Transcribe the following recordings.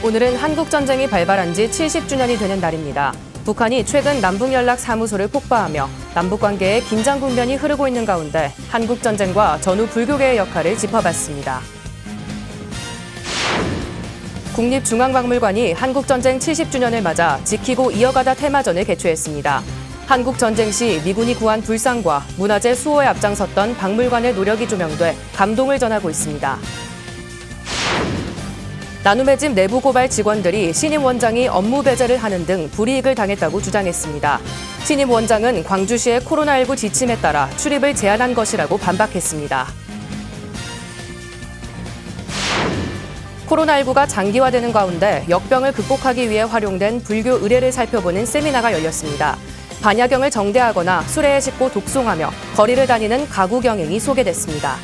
오늘은 한국전쟁이 발발한 지 70주년이 되는 날입니다. 북한이 최근 남북연락사무소를 폭파하며 남북관계에 긴장 국면이 흐르고 있는 가운데 한국전쟁과 전후 불교계의 역할을 짚어봤습니다. 국립중앙박물관이 한국전쟁 70주년을 맞아 지키고 이어가다 테마전을 개최했습니다. 한국전쟁 시 미군이 구한 불상과 문화재 수호에 앞장섰던 박물관의 노력이 조명돼 감동을 전하고 있습니다. 나눔의 집 내부 고발 직원들이 신임 원장이 업무 배제를 하는 등 불이익을 당했다고 주장했습니다. 신임 원장은 광주시의 코로나19 지침에 따라 출입을 제한한 것이라고 반박했습니다. 코로나19가 장기화되는 가운데 역병을 극복하기 위해 활용된 불교 의례를 살펴보는 세미나가 열렸습니다. 반야경을 정대하거나 수레에 싣고 독송하며 거리를 다니는 가구 경행이 소개됐습니다.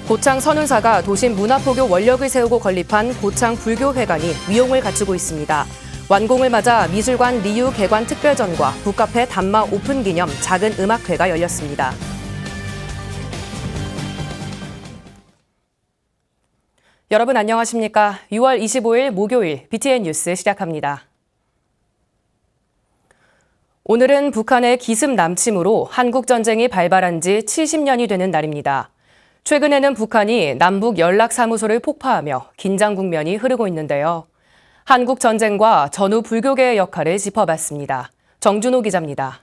고창 선운사가 도심 문화포교 원력을 세우고 건립한 고창 불교회관이 위용을 갖추고 있습니다. 완공을 맞아 미술관 리유 개관 특별전과 북카페 단마 오픈 기념 작은 음악회가 열렸습니다. 여러분 안녕하십니까? 6월 25일 목요일 BTN 뉴스 시작합니다. 오늘은 북한의 기습 남침으로 한국전쟁이 발발한 지 70년이 되는 날입니다. 최근에는 북한이 남북 연락사무소를 폭파하며 긴장 국면이 흐르고 있는데요. 한국 전쟁과 전후 불교계의 역할을 짚어봤습니다. 정준호 기자입니다.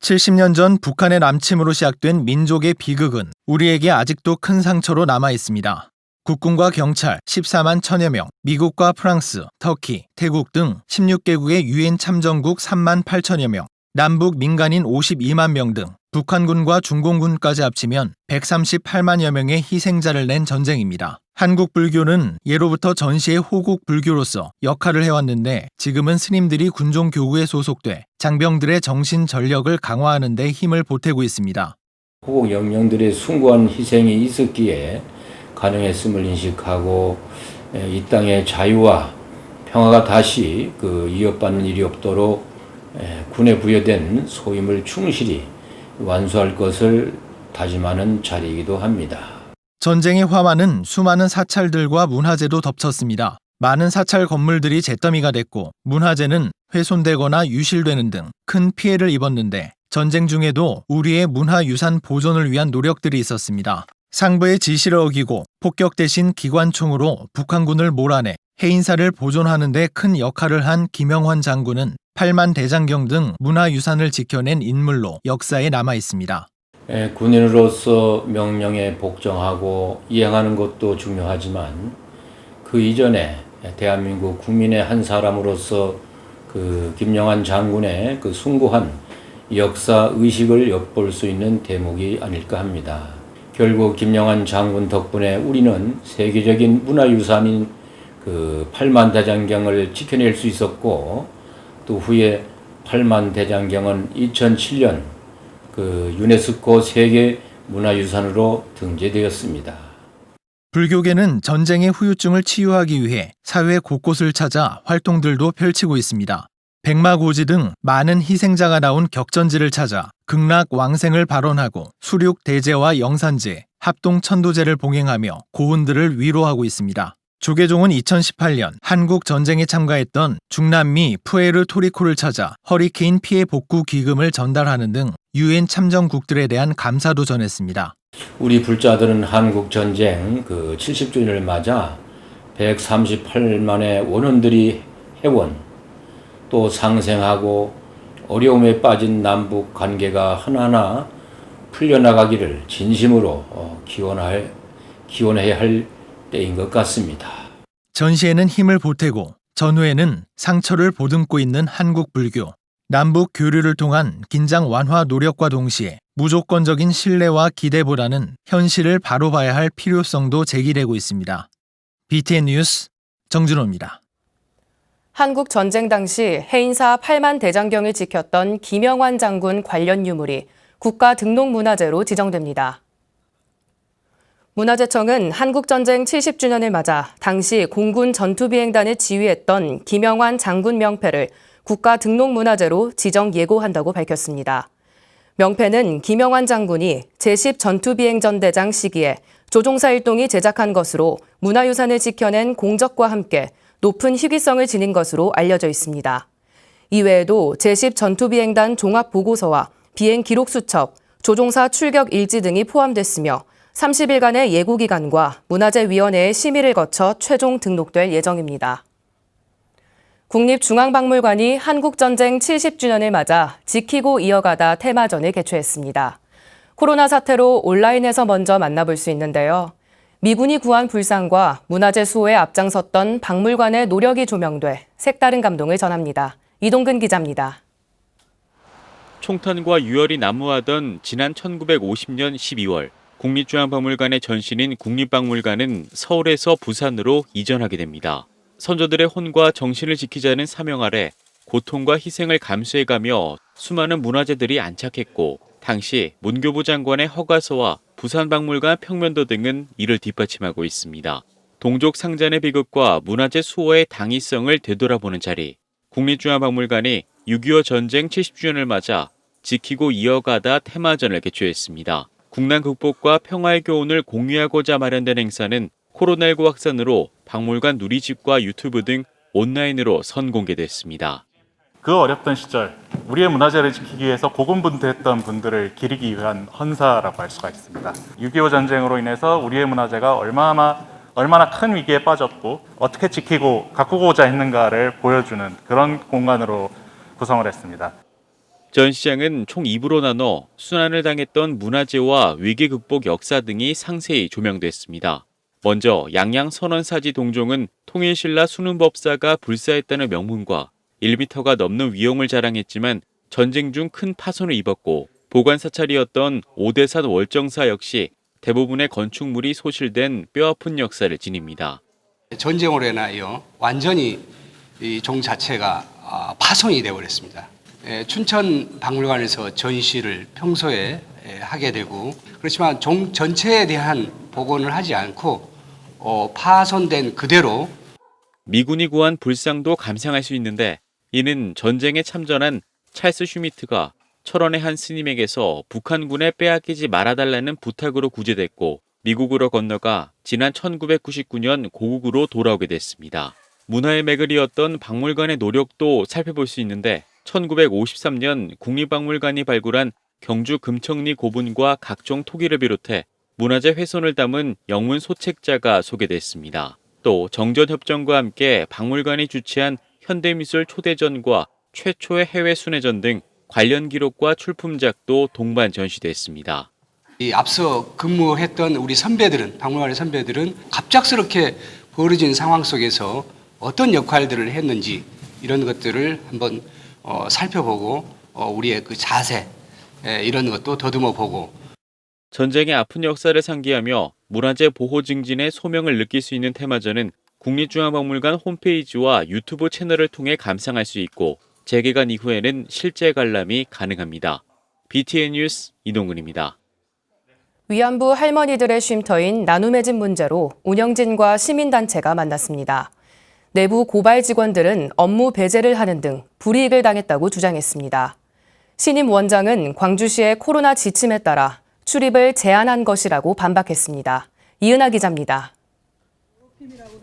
70년 전 북한의 남침으로 시작된 민족의 비극은 우리에게 아직도 큰 상처로 남아 있습니다. 국군과 경찰 14만 1000여 명, 미국과 프랑스, 터키, 태국 등 16개국의 유엔 참전국 3만 8천여 명, 남북 민간인 52만 명 등 북한군과 중공군까지 합치면 138만여 명의 희생자를 낸 전쟁입니다. 한국 불교는 예로부터 전시의 호국 불교로서 역할을 해왔는데 지금은 스님들이 군종 교구에 소속돼 장병들의 정신 전력을 강화하는 데 힘을 보태고 있습니다. 호국 영령들의 숭고한 희생이 있었기에 가능했음을 인식하고 이 땅의 자유와 평화가 다시 이어받는 일이 없도록 군에 부여된 소임을 충실히 완수할 것을 다짐하는 자리이기도 합니다. 전쟁의 화마는 수많은 사찰들과 문화재도 덮쳤습니다. 많은 사찰 건물들이 잿더미가 됐고 문화재는 훼손되거나 유실되는 등 큰 피해를 입었는데 전쟁 중에도 우리의 문화유산 보존을 위한 노력들이 있었습니다. 상부의 지시를 어기고 폭격 대신 기관총으로 북한군을 몰아내 해인사를 보존하는 데 큰 역할을 한 김영환 장군은 8만 대장경 등 문화유산을 지켜낸 인물로 역사에 남아 있습니다. 군인으로서 명령에 복종하고 이행하는 것도 중요하지만 그 이전에 대한민국 국민의 한 사람으로서 김영환 장군의 숭고한 역사 의식을 엿볼 수 있는 대목이 아닐까 합니다. 결국 김영환 장군 덕분에 우리는 세계적인 문화유산인 8만 대장경을 지켜낼 수 있었고 또 후에 8만 대장경은 2007년 유네스코 세계 문화유산으로 등재되었습니다. 불교계는 전쟁의 후유증을 치유하기 위해 사회 곳곳을 찾아 활동들도 펼치고 있습니다. 백마고지 등 많은 희생자가 나온 격전지를 찾아 극락 왕생을 발언하고 수륙 대제와 영산제, 합동 천도제를 봉행하며 고훈들을 위로하고 있습니다. 조계종은 2018년 한국 전쟁에 참가했던 중남미 푸에르토리코를 찾아 허리케인 피해 복구 기금을 전달하는 등 유엔 참전국들에 대한 감사도 전했습니다. 우리 불자들은 한국 전쟁 70주년을 맞아 138만의 원혼들이 해원, 또 상생하고 어려움에 빠진 남북 관계가 하나하나 풀려나가기를 진심으로 기원해야 할 때인 것 같습니다. 전시에는 힘을 보태고 전후에는 상처를 보듬고 있는 한국 불교. 남북 교류를 통한 긴장 완화 노력과 동시에 무조건적인 신뢰와 기대보다는 현실을 바로 봐야 할 필요성도 제기되고 있습니다. BTN 뉴스 정준호입니다. 한국 전쟁 당시 해인사 8만 대장경을 지켰던 김영환 장군 관련 유물이 국가 등록문화재로 지정됩니다. 문화재청은 한국전쟁 70주년을 맞아 당시 공군 전투비행단을 지휘했던 김영환 장군 명패를 국가 등록문화재로 지정 예고한다고 밝혔습니다. 명패는 김영환 장군이 제10 전투비행전대장 시기에 조종사 일동이 제작한 것으로 문화유산을 지켜낸 공적과 함께 높은 희귀성을 지닌 것으로 알려져 있습니다. 이외에도 제10 전투비행단 종합보고서와 비행 기록 수첩, 조종사 출격 일지 등이 포함됐으며 30일간의 예고기간과 문화재위원회의 심의를 거쳐 최종 등록될 예정입니다. 국립중앙박물관이 한국전쟁 70주년을 맞아 지키고 이어가다 테마전을 개최했습니다. 코로나 사태로 온라인에서 먼저 만나볼 수 있는데요. 미군이 구한 불상과 문화재 수호에 앞장섰던 박물관의 노력이 조명돼 색다른 감동을 전합니다. 이동근 기자입니다. 총탄과 유혈이 난무하던 지난 1950년 12월 국립중앙박물관의 전신인 국립박물관은 서울에서 부산으로 이전하게 됩니다. 선조들의 혼과 정신을 지키자는 사명 아래 고통과 희생을 감수해가며 수많은 문화재들이 안착했고 당시 문교부 장관의 허가서와 부산박물관 평면도 등은 이를 뒷받침하고 있습니다. 동족 상잔의 비극과 문화재 수호의 당위성을 되돌아보는 자리. 국립중앙박물관이 6.25 전쟁 70주년을 맞아 지키고 이어가다 테마전을 개최했습니다. 국난 극복과 평화의 교훈을 공유하고자 마련된 행사는 코로나19 확산으로 박물관 누리집과 유튜브 등 온라인으로 선공개됐습니다. 그 어렵던 시절 우리의 문화재를 지키기 위해서 고군분투했던 분들을 기리기 위한 헌사라고 할 수가 있습니다. 6.25 전쟁으로 인해서 우리의 문화재가 얼마나 큰 위기에 빠졌고 어떻게 지키고 가꾸고자 했는가를 보여주는 그런 공간으로 구성을 했습니다. 전시장은 총 2부로 나눠 순환을 당했던 문화재와 위기 극복 역사 등이 상세히 조명됐습니다. 먼저 양양선원사지 동종은 통일신라 순운법사가 불사했다는 명문과 1m가 넘는 위용을 자랑했지만 전쟁 중 큰 파손을 입었고 보관사찰이었던 오대산 월정사 역시 대부분의 건축물이 소실된 뼈아픈 역사를 지닙니다. 전쟁으로 인하여 완전히 이 종 자체가 파손이 되어버렸습니다. 춘천 박물관에서 전시를 평소에 하게 되고 그렇지만 종 전체에 대한 복원을 하지 않고 파손된 그대로 미군이 구한 불상도 감상할 수 있는데 이는 전쟁에 참전한 찰스 슈미트가 철원의 한 스님에게서 북한군에 빼앗기지 말아달라는 부탁으로 구제됐고 미국으로 건너가 지난 1999년 고국으로 돌아오게 됐습니다. 문화의 맥을 이었던 박물관의 노력도 살펴볼 수 있는데 1953년 국립박물관이 발굴한 경주 금청리 고분과 각종 토기를 비롯해 문화재 훼손을 담은 영문 소책자가 소개됐습니다. 또 정전협정과 함께 박물관이 주최한 현대미술 초대전과 최초의 해외 순회전 등 관련 기록과 출품작도 동반 전시됐습니다. 이 앞서 근무했던 우리 선배들은 박물관의 선배들은 갑작스럽게 벌어진 상황 속에서 어떤 역할들을 했는지 이런 것들을 한번 살펴보고 우리의 그 자세 이런 것도 더듬어 보고 전쟁의 아픈 역사를 상기하며 문화재 보호 증진의 소명을 느낄 수 있는 테마전은 국립중앙박물관 홈페이지와 유튜브 채널을 통해 감상할 수 있고 재개관 이후에는 실제 관람이 가능합니다. BTN 뉴스 이동근입니다. 위안부 할머니들의 쉼터인 나눔의 집 문제로 운영진과 시민단체가 만났습니다. 내부 고발 직원들은 업무 배제를 하는 등 불이익을 당했다고 주장했습니다. 신임 원장은 광주시의 코로나 지침에 따라 출입을 제한한 것이라고 반박했습니다. 이은하 기자입니다.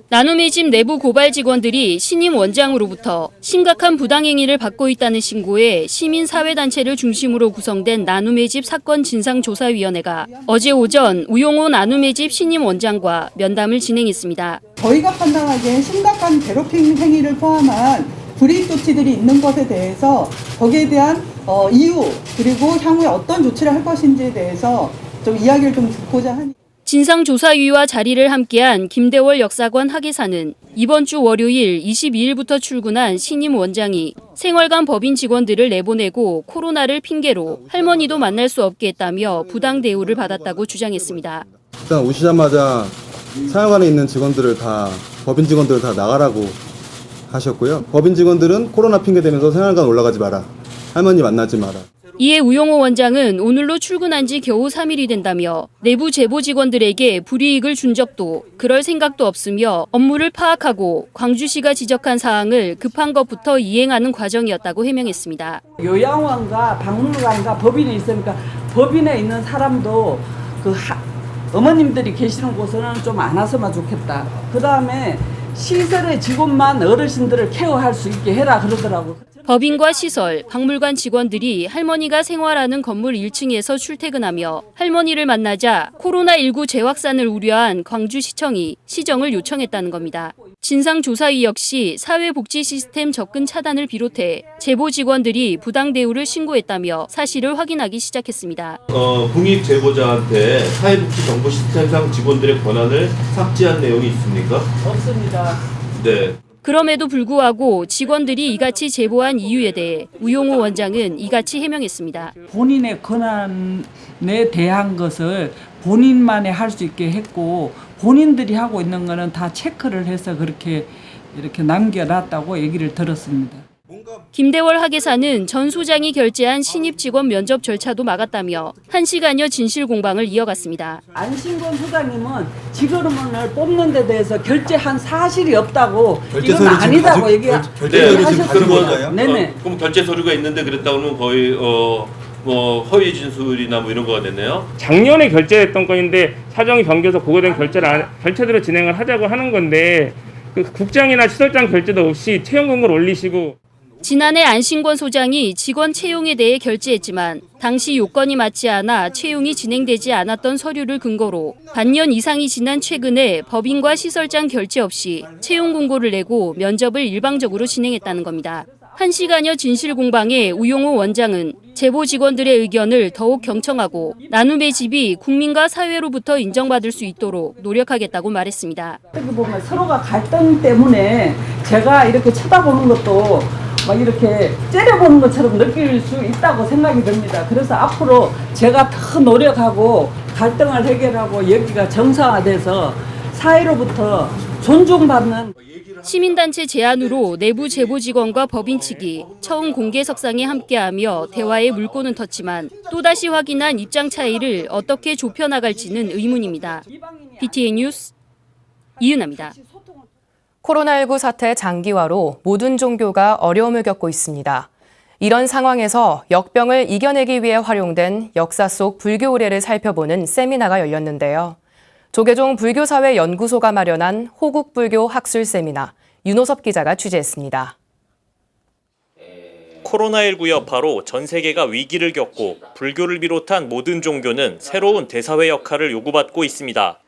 나눔의 집 내부 고발 직원들이 신임 원장으로부터 심각한 부당행위를 받고 있다는 신고에 시민사회단체를 중심으로 구성된 나눔의 집 사건 진상조사위원회가 어제 오전 우용호 나눔의 집 신임 원장과 면담을 진행했습니다. 저희가 판단하기엔 심각한 괴롭힘 행위를 포함한 불이익 조치들이 있는 것에 대해서 거기에 대한 이유 그리고 향후에 어떤 조치를 할 것인지에 대해서 좀 이야기를 좀 듣고자 하니. 진상조사위와 자리를 함께한 김대월 역사관 학예사는 이번 주 월요일 22일부터 출근한 신임 원장이 생활관 법인 직원들을 내보내고 코로나를 핑계로 할머니도 만날 수 없게 했다며 부당 대우를 받았다고 주장했습니다. 일단 오시자마자 생활관에 있는 직원들을 법인 직원들을 다 나가라고 하셨고요. 법인 직원들은 코로나 핑계 대면서 생활관 올라가지 마라. 할머니 만나지 마라. 이에 우용호 원장은 오늘로 출근한 지 겨우 3일이 된다며 내부 제보 직원들에게 불이익을 준 적도 그럴 생각도 없으며 업무를 파악하고 광주시가 지적한 사항을 급한 것부터 이행하는 과정이었다고 해명했습니다. 요양원과 박물관과 법인이 있으니까 법인에 있는 사람도 어머님들이 계시는 곳은 좀 안 왔으면 좋겠다. 그 다음에 시설의 직원만 어르신들을 케어할 수 있게 해라 그러더라고. 법인과 시설, 박물관 직원들이 할머니가 생활하는 건물 1층에서 출퇴근하며 할머니를 만나자 코로나19 재확산을 우려한 광주시청이 시정을 요청했다는 겁니다. 진상조사위 역시 사회복지 시스템 접근 차단을 비롯해 제보 직원들이 부당 대우를 신고했다며 사실을 확인하기 시작했습니다. 공익 제보자한테 사회복지 정보 시스템상 직원들의 권한을 삭제한 내용이 있습니까? 없습니다. 네. 그럼에도 불구하고 직원들이 이같이 제보한 이유에 대해 우용호 원장은 이같이 해명했습니다. 본인의 권한에 대한 것을 본인만이 할 수 있게 했고 본인들이 하고 있는 거는 다 체크를 해서 그렇게 이렇게 남겨놨다고 얘기를 들었습니다. 김대월 학예사는 전 소장이 결재한 신입 직원 면접 절차도 막았다며 1시간여 진실 공방을 이어갔습니다. 안신권 소장님은 직원을 뽑는 데 대해서 결재한 사실이 없다고 이건 아니다고 얘기하셨습니다. 그러면 네네. 그럼 결제 서류가 있는데 그랬다 그러면 거의 뭐 허위 진술이나 뭐 이런 거가 됐네요. 작년에 결제했던 건인데 사정이 변경해서 보고된 결제대로 진행을 하자고 하는 건데 그 국장이나 시설장 결제도 없이 채용 공고를 올리시고. 지난해 안신권 소장이 직원 채용에 대해 결재했지만 당시 요건이 맞지 않아 채용이 진행되지 않았던 서류를 근거로 반년 이상이 지난 최근에 법인과 시설장 결재 없이 채용 공고를 내고 면접을 일방적으로 진행했다는 겁니다. 1시간여 진실 공방에 우용호 원장은 제보 직원들의 의견을 더욱 경청하고 나눔의 집이 국민과 사회로부터 인정받을 수 있도록 노력하겠다고 말했습니다. 어떻게 보면 서로가 갈등 때문에 제가 이렇게 쳐다보는 것도 막 이렇게 째려보는 것처럼 느낄 수 있다고 생각이 듭니다. 그래서 앞으로 제가 더 노력하고 갈등을 해결하고 여기가 정상화돼서 사회로부터 존중받는 시민단체 제안으로 내부 제보 직원과 법인 측이 처음 공개석상에 함께하며 대화의 물꼬는 텄지만 또다시 확인한 입장 차이를 어떻게 좁혀나갈지는 의문입니다. BTN 뉴스 이은아입니다. 코로나19 사태 장기화로 모든 종교가 어려움을 겪고 있습니다. 이런 상황에서 역병을 이겨내기 위해 활용된 역사 속 불교 의례를 살펴보는 세미나가 열렸는데요. 조계종 불교사회연구소가 마련한 호국불교 학술 세미나, 윤호섭 기자가 취재했습니다. 코로나19 여파로 전 세계가 위기를 겪고 불교를 비롯한 모든 종교는 새로운 대사회 역할을 요구받고 있습니다.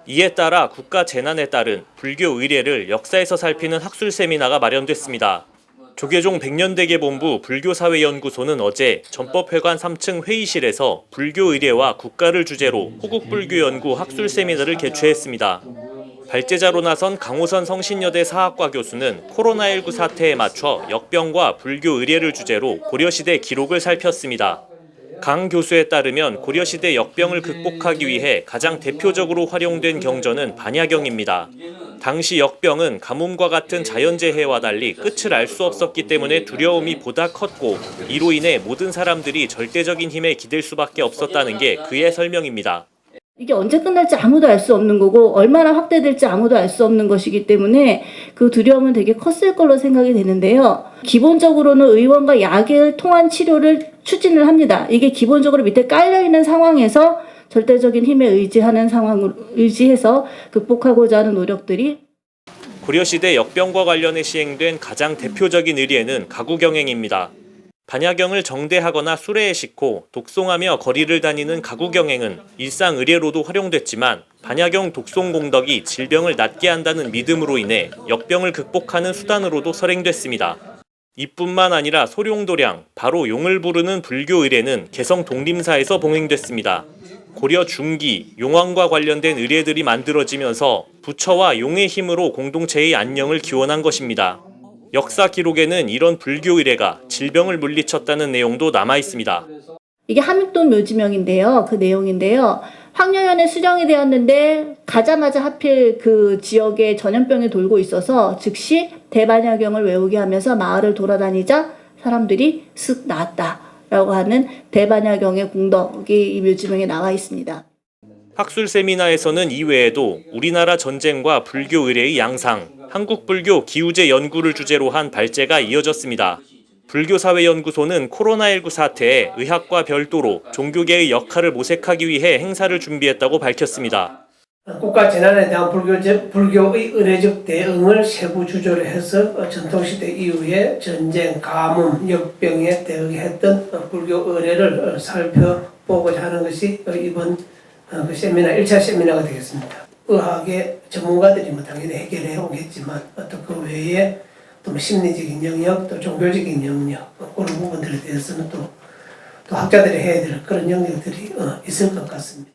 이에 따라 국가 재난에 따른 불교 의례를 역사에서 살피는 학술 세미나가 마련됐습니다. 조계종 백년대계본부 불교사회연구소는 어제 전법회관 3층 회의실에서 불교 의례와 국가를 주제로 호국불교 연구 학술 세미나를 개최했습니다. 발제자로 나선 강호선 성신여대 사학과 교수는 코로나19 사태에 맞춰 역병과 불교 의례를 주제로 고려시대 기록을 살폈습니다. 강 교수에 따르면 고려시대 역병을 극복하기 위해 가장 대표적으로 활용된 경전은 반야경입니다. 당시 역병은 가뭄과 같은 자연재해와 달리 끝을 알 수 없었기 때문에 두려움이 보다 컸고 이로 인해 모든 사람들이 절대적인 힘에 기댈 수밖에 없었다는 게 그의 설명입니다. 이게 언제 끝날지 아무도 알 수 없는 거고 얼마나 확대될지 아무도 알 수 없는 것이기 때문에 그 두려움은 되게 컸을 걸로 생각이 되는데요. 기본적으로는 의원과 약을 통한 치료를 추진을 합니다. 이게 기본적으로 밑에 깔려있는 상황에서 절대적인 힘에 의지해서 극복하고자 하는 노력들이 고려시대 역병과 관련해 시행된 가장 대표적인 의례는 가구경행입니다. 반야경을 정대하거나 수레에 싣고 독송하며 거리를 다니는 가구경행은 일상 의례로도 활용됐지만 반야경 독송 공덕이 질병을 낫게 한다는 믿음으로 인해 역병을 극복하는 수단으로도 설행됐습니다. 이뿐만 아니라 소룡도량, 바로 용을 부르는 불교 의례는 개성 독림사에서 봉행됐습니다. 고려 중기, 용왕과 관련된 의례들이 만들어지면서 부처와 용의 힘으로 공동체의 안녕을 기원한 것입니다. 역사 기록에는 이런 불교 의례가 질병을 물리쳤다는 내용도 남아 있습니다. 이게 함익돈 묘지명인데요. 그 내용인데요. 황려연에 수령이 되었는데 가자마자 하필 그 지역에 전염병이 돌고 있어서 즉시 대반야경을 외우게 하면서 마을을 돌아다니자 사람들이 쓱 나았다라고 하는 대반야경의 공덕이 이 묘지명에 나와 있습니다. 학술 세미나에서는 이외에도 우리나라 전쟁과 불교 의례의 양상, 한국 불교 기우제 연구를 주제로 한 발제가 이어졌습니다. 불교사회연구소는 코로나19 사태에 의학과 별도로 종교계의 역할을 모색하기 위해 행사를 준비했다고 밝혔습니다. 국가 재난에 대한 불교의 의례적 대응을 세부 주조를 해서 전통시대 이후에 전쟁, 가뭄, 역병에 대응했던 불교 의례를 살펴보고자 하는 것이 이번 세미나 1차 세미나가 되겠습니다. 의학의 전문가들이 당연히 해결해 오겠지만 또 그 외에 또 심리적인 영역, 또 종교적인 영역 그런 부분들에 대해서는 또 학자들이 해야 될 그런 영역들이 있을 것 같습니다.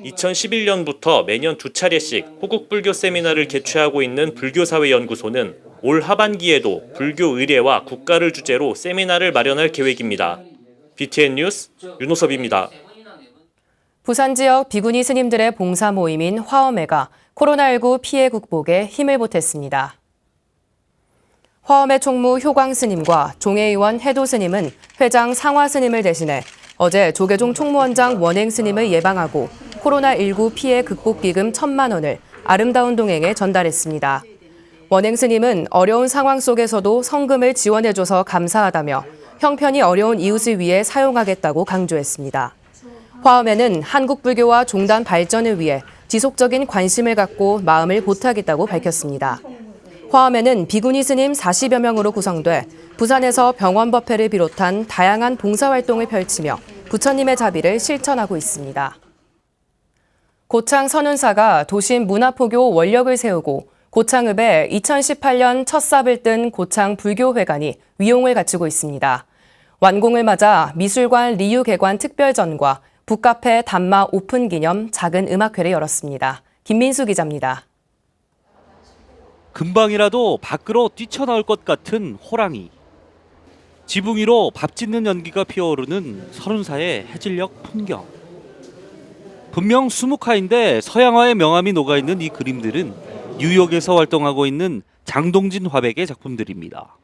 2011년부터 매년 2차례씩 호국불교 세미나를 개최하고 있는 불교사회연구소는 올 하반기에도 불교 의례와 국가를 주제로 세미나를 마련할 계획입니다. BTN 뉴스 윤호섭입니다. 부산 지역 비구니 스님들의 봉사 모임인 화엄회가 코로나19 피해 극복에 힘을 보탰습니다. 화엄회 총무 효광 스님과 종회의원 해도 스님은 회장 상화 스님을 대신해 어제 조계종 총무원장 원행 스님을 예방하고 코로나19 피해 극복 기금 1,000만 원을 아름다운 동행에 전달했습니다. 원행 스님은 어려운 상황 속에서도 성금을 지원해줘서 감사하다며 형편이 어려운 이웃을 위해 사용하겠다고 강조했습니다. 화엄회는 한국 불교와 종단 발전을 위해 지속적인 관심을 갖고 마음을 보태겠다고 밝혔습니다. 화엄회는 비구니 스님 40여 명으로 구성돼 부산에서 병원 법회를 비롯한 다양한 봉사활동을 펼치며 부처님의 자비를 실천하고 있습니다. 고창 선운사가 도심 문화포교 원력을 세우고 고창읍에 2018년 첫 삽을 뜬 고창 불교회관이 위용을 갖추고 있습니다. 완공을 맞아 미술관 리유 개관 특별전과 북카페 단마 오픈 기념 작은 음악회를 열었습니다. 김민수 기자입니다. 금방이라도 밖으로 뛰쳐나올 것 같은 호랑이. 지붕 위로 밥 짓는 연기가 피어오르는 선운사의 해질녘 풍경. 분명 수묵화인데 서양화의 명암이 녹아있는 이 그림들은 뉴욕에서 활동하고 있는 장동진 화백의 작품들입니다.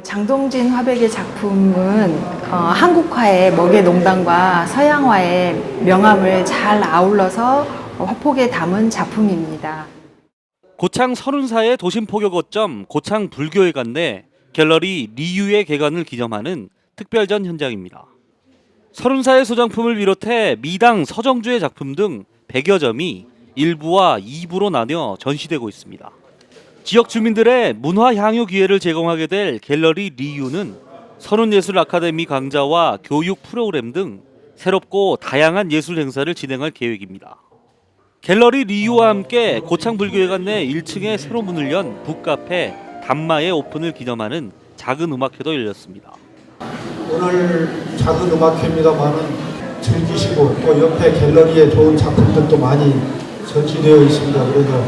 장동진 화백의 작품은 한국화의 먹의 농담과 서양화의 명암을 잘 아울러서 화폭에 담은 작품입니다. 고창 선운사의 도심포교 거점 고창 불교회관 내 갤러리 리유의 개관을 기념하는 특별전 현장입니다. 선운사의 소장품을 비롯해 미당 서정주의 작품 등 100여 점이 1부와 2부로 나뉘어 전시되고 있습니다. 지역 주민들의 문화 향유 기회를 제공하게 될 갤러리 리유는 선운예술 아카데미 강좌와 교육 프로그램 등 새롭고 다양한 예술 행사를 진행할 계획입니다. 갤러리 리유와 함께 고창 불교회관 내 1층에 새로 문을 연 북카페 단마의 오픈을 기념하는 작은 음악회도 열렸습니다. 오늘 작은 음악회입니다만은 즐기시고 또 옆에 갤러리에 좋은 작품들도 많이 전시되어 있습니다. 그래서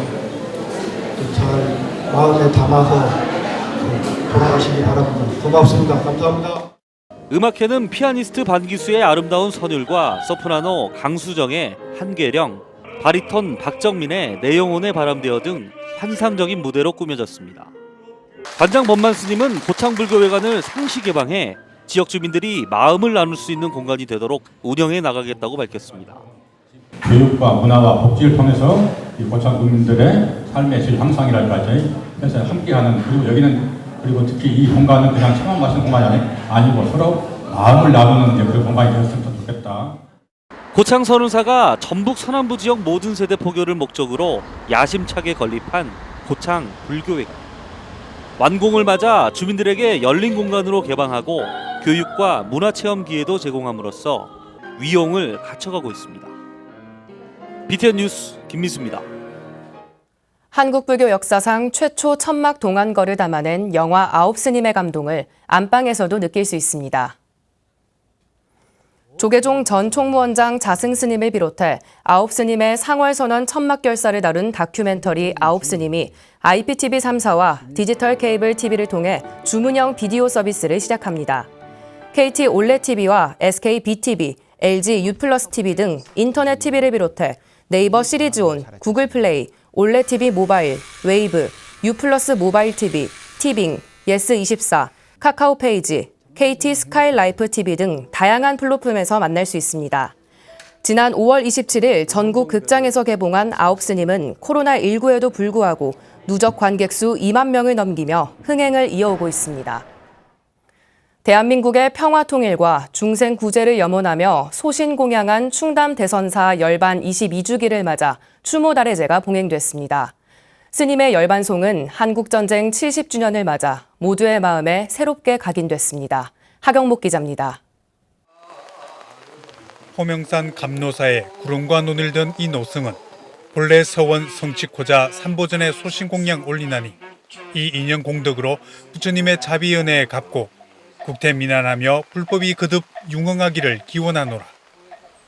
잘 마음에 담아서 돌아가시기 바랍니다. 고맙습니다. 감사합니다. 음악회는 피아니스트 반기수의 아름다운 선율과 소프라노 강수정의 한계령, 바리톤 박정민의 내영혼의 바람대어 등 환상적인 무대로 꾸며졌습니다. 관장 법만 스님은 고창 불교회관을 상시 개방해 지역 주민들이 마음을 나눌 수 있는 공간이 되도록 운영해 나가겠다고 밝혔습니다. 교육과 문화와 복지를 통해서 이 고창 국민들의 삶의 질 향상이랄까지 해서 함께하는, 그리고 여기는 그리고 특히 이 공간은 그냥 차만 마시는 공간이 아니고 서로 마음을 나누는 그런 공간이 되었으면 좋겠다. 고창 선운사가 전북 서남부 지역 모든 세대 포교를 목적으로 야심차게 건립한 고창 불교회관. 완공을 맞아 주민들에게 열린 공간으로 개방하고 교육과 문화체험 기회도 제공함으로써 위용을 갖춰가고 있습니다. BTN 뉴스 김민수입니다. 한국 불교 역사상 최초 천막 동안거를 담아낸 영화 아홉스님의 감동을 안방에서도 느낄 수 있습니다. 조계종 전 총무원장 자승스님을 비롯해 아홉스님의 상월선언 천막결사를 다룬 다큐멘터리 아홉스님이 IPTV 3사와 디지털 케이블 TV를 통해 주문형 비디오 서비스를 시작합니다. KT 올레TV와 SK BTV, LG U+TV 등 인터넷 TV를 비롯해 네이버 시리즈온, 구글 플레이, 올레TV 모바일, 웨이브, U+ 모바일 TV, 티빙, 예스24, 카카오 페이지, KT 스카이라이프 TV 등 다양한 플랫폼에서 만날 수 있습니다. 지난 5월 27일 전국 극장에서 개봉한 아홉스님은 코로나19에도 불구하고 누적 관객 수 2만 명을 넘기며 흥행을 이어오고 있습니다. 대한민국의 평화 통일과 중생 구제를 염원하며 소신공양한 충남 대선사 열반 22주기를 맞아 추모달의제가 봉행됐습니다. 스님의 열반송은 한국전쟁 70주년을 맞아 모두의 마음에 새롭게 각인됐습니다. 하경목 기자입니다. 호명산 감노사에 구름과 눈을 든 이 노승은 본래 서원 성취코자 삼보전에 소신공양 올리나니 이 인연 공덕으로 부처님의 자비연애에 갚고 국태민안하며 불법이 거듭 융흥하기를 기원하노라.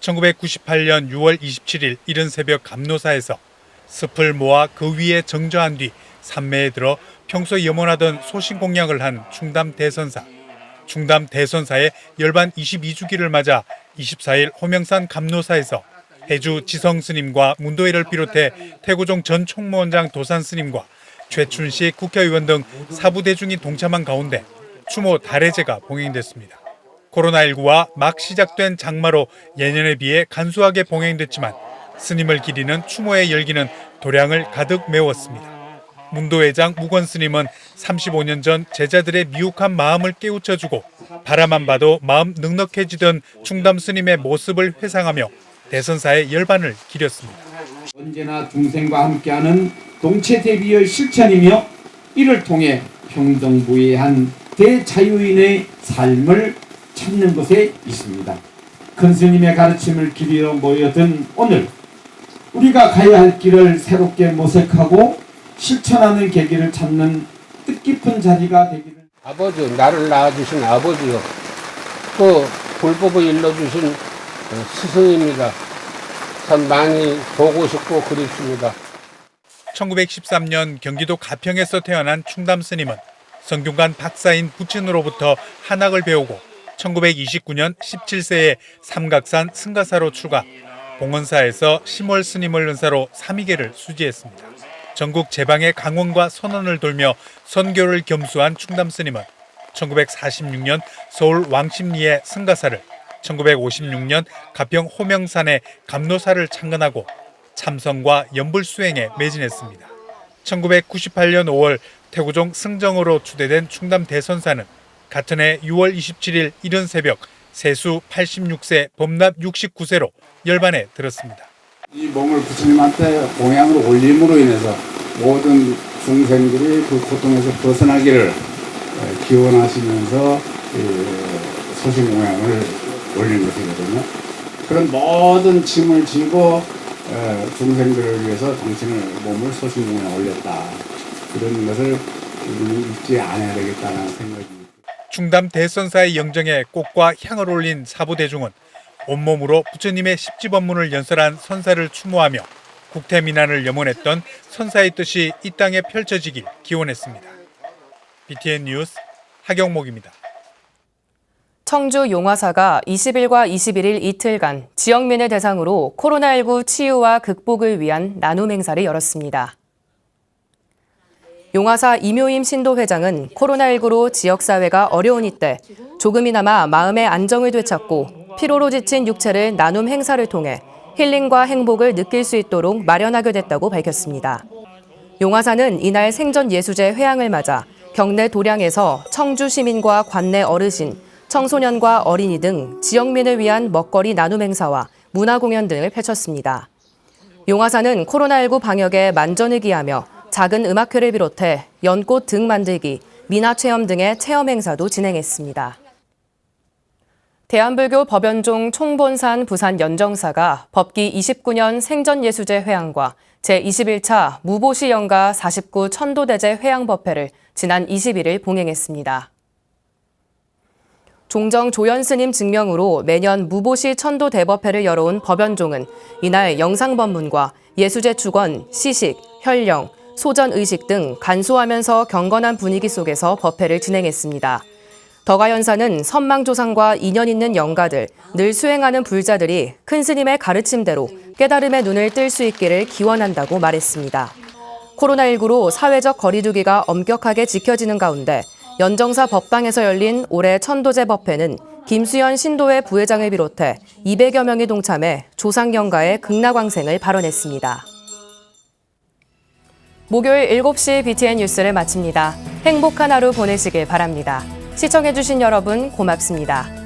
1998년 6월 27일 이른 새벽 감노사에서 습을 모아 그 위에 정저한 뒤 산매에 들어 평소 염원하던 소신공양을 한 충남 대선사. 충남 대선사의 열반 22주기를 맞아 24일 호명산 감노사에서 해주 지성 스님과 문도회를 비롯해 태고종 전 총무원장 도산 스님과 최춘식 국회의원 등 사부 대중이 동참한 가운데 추모 달의제가 봉행됐습니다. 코로나19와 막 시작된 장마로 예년에 비해 간소하게 봉행됐지만 스님을 기리는 추모의 열기는 도량을 가득 메웠습니다. 문도회장 무건 스님은 35년 전 제자들의 미혹한 마음을 깨우쳐주고 바라만 봐도 마음 넉넉해지던 충담 스님의 모습을 회상하며 대선사의 열반을 기렸습니다. 언제나 중생과 함께하는 동체 대비의 실천이며 이를 통해 평등무해한 대자유인의 삶을 찾는 것에 있습니다. 큰 스님의 가르침을 기리러 모여든 오늘 우리가 가야 할 길을 새롭게 모색하고 실천하는 계기를 찾는 뜻깊은 자리가 되기를. 아버지, 나를 낳아주신 아버지요. 또 불법을 일러주신 스승입니다. 참 많이 보고 싶고 그립습니다. 1913년 경기도 가평에서 태어난 충담 스님은 성균관 박사인 부친으로부터 한학을 배우고 1929년 17세에 삼각산 승가사로 출가, 봉헌사에서 심월 스님을 은사로 삼위계를 수지했습니다. 전국 제방의 강원과 선원을 돌며 선교를 겸수한 충담 스님은 1946년 서울 왕십리의 승가사를, 1956년 가평 호명산의 감노사를 창건하고 참선과 연불수행에 매진했습니다. 1998년 5월 태고종 승정으로 추대된 충남 대선사는 같은 해 6월 27일 이른 새벽 세수 86세 범납 69세로 열반에 들었습니다. 이 몸을 부처님한테 공양으로 올림으로 인해서 모든 중생들이 그 고통에서 벗어나기를 기원하시면서 소신공양을 올린 것이거든요. 그런 모든 짐을 지고 중생들을 위해서 당신의 몸을 소신공양 올렸다. 그런 것을 잊지 않아야 되겠다는 생각입니다. 충남 대선사의 영정에 꽃과 향을 올린 사부대중은 온몸으로 부처님의 십지법문을 연설한 선사를 추모하며 국태민안을 염원했던 선사의 뜻이 이 땅에 펼쳐지길 기원했습니다. BTN 뉴스 하경목입니다. 청주 용화사가 20일과 21일 이틀간 지역민을 대상으로 코로나19 치유와 극복을 위한 나눔 행사를 열었습니다. 용화사 이묘임 신도회장은 코로나19로 지역사회가 어려운 이때 조금이나마 마음의 안정을 되찾고 피로로 지친 육체를 나눔 행사를 통해 힐링과 행복을 느낄 수 있도록 마련하게 됐다고 밝혔습니다. 용화사는 이날 생전예수제 회향을 맞아 경내 도량에서 청주 시민과 관내 어르신, 청소년과 어린이 등 지역민을 위한 먹거리 나눔 행사와 문화 공연 등을 펼쳤습니다. 용화사는 코로나19 방역에 만전을 기하며 작은 음악회를 비롯해 연꽃 등 만들기, 미나 체험 등의 체험 행사도 진행했습니다. 대한불교 법연종 총본산 부산 연정사가 법기 29년 생전예수제 회향과 제21차 무보시 영가 49 천도대제 회향법회를 지난 21일 봉행했습니다. 종정 조연스님 증명으로 매년 무보시 천도대법회를 열어온 법연종은 이날 영상법문과 예수제 축원, 시식, 현령, 소전의식 등 간소하면서 경건한 분위기 속에서 법회를 진행했습니다. 덕아연사는 선망조상과 인연 있는 영가들, 늘 수행하는 불자들이 큰 스님의 가르침대로 깨달음의 눈을 뜰 수 있기를 기원한다고 말했습니다. 코로나19로 사회적 거리두기가 엄격하게 지켜지는 가운데 연정사 법당에서 열린 올해 천도제 법회는 김수현 신도회 부회장을 비롯해 200여 명이 동참해 조상영가의 극락왕생을 발언했습니다. 목요일 7시 BTN 뉴스를 마칩니다. 행복한 하루 보내시길 바랍니다. 시청해주신 여러분 고맙습니다.